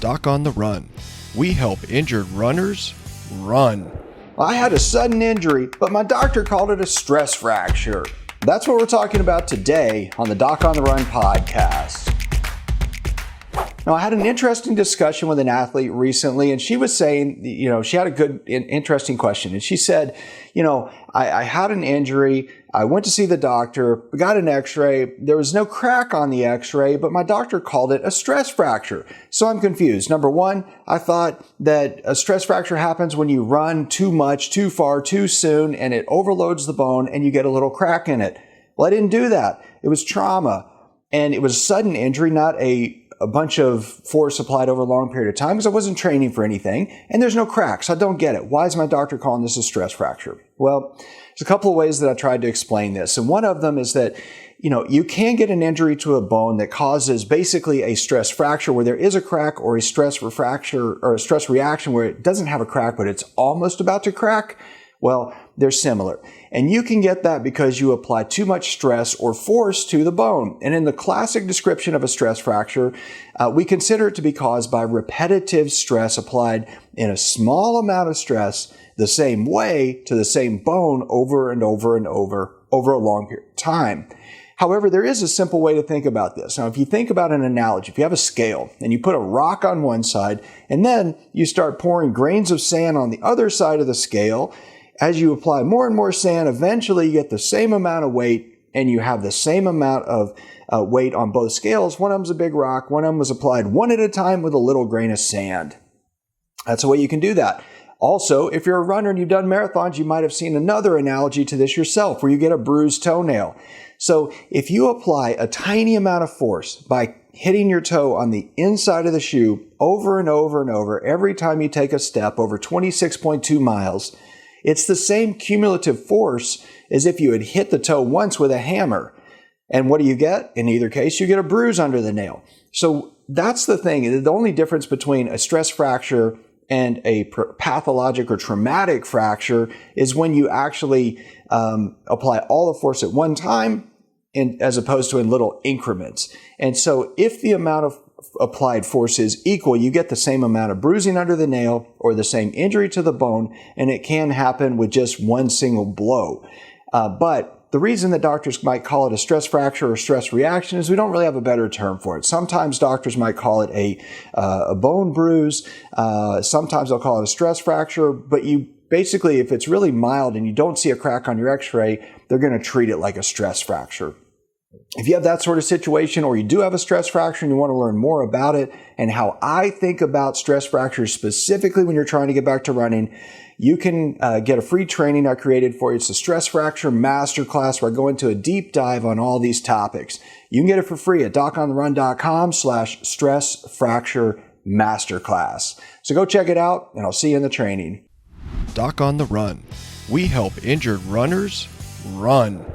Doc on the Run. We help injured runners run. I had a sudden injury, but my doctor called it a stress fracture. That's what we're talking about today on the Doc on the Run podcast. Now, I had an interesting discussion with an athlete recently, and she was saying, she had a good, interesting question. And she said, I had an injury. I went to see the doctor, got an x-ray. There was no crack on the x-ray, but my doctor called it a stress fracture. So I'm confused. Number one, I thought that a stress fracture happens when you run too much, too far, too soon, and it overloads the bone and you get a little crack in it. Well, I didn't do that. It was trauma, and it was a sudden injury, not a bunch of force applied over a long period of time, because I wasn't training for anything, and there's no cracks. I don't get it. Why is my doctor calling this a stress fracture? Well, there's a couple of ways that I tried to explain this, and one of them is that you can get an injury to a bone that causes basically a stress fracture where there is a crack, or a stress fracture or a stress reaction where it doesn't have a crack but it's almost about to crack. Well, they're similar. And you can get that because you apply too much stress or force to the bone. And in the classic description of a stress fracture, we consider it to be caused by repetitive stress applied in a small amount of stress the same way to the same bone over and over and over a long period of time. However, there is a simple way to think about this. Now, if you think about an analogy, if you have a scale and you put a rock on one side and then you start pouring grains of sand on the other side of the scale, as you apply more and more sand, eventually you get the same amount of weight and you have the same amount of weight on both scales. One of them's a big rock, one of them was applied one at a time with a little grain of sand. That's the way you can do that. Also, if you're a runner and you've done marathons, you might have seen another analogy to this yourself where you get a bruised toenail. So if you apply a tiny amount of force by hitting your toe on the inside of the shoe over and over and over every time you take a step over 26.2 miles, it's the same cumulative force as if you had hit the toe once with a hammer. And what do you get? In either case, you get a bruise under the nail. So that's the thing. The only difference between a stress fracture and a pathologic or traumatic fracture is when you actually apply all the force at one time as opposed to in little increments. And so if the amount of applied force is equal, you get the same amount of bruising under the nail or the same injury to the bone, and it can happen with just one single blow. But the reason that doctors might call it a stress fracture or stress reaction is we don't really have a better term for it. Sometimes doctors might call it a bone bruise. Sometimes they'll call it a stress fracture, but you basically, if it's really mild and you don't see a crack on your x-ray, they're going to treat it like a stress fracture. If you have that sort of situation, or you do have a stress fracture and you want to learn more about it and how I think about stress fractures specifically when you're trying to get back to running, you can get a free training I created for you. It's the Stress Fracture Masterclass, where I go into a deep dive on all these topics. You can get it for free at docontherun.com/stress fracture masterclass. So go check it out, and I'll see you in the training. Doc on the Run. We help injured runners run.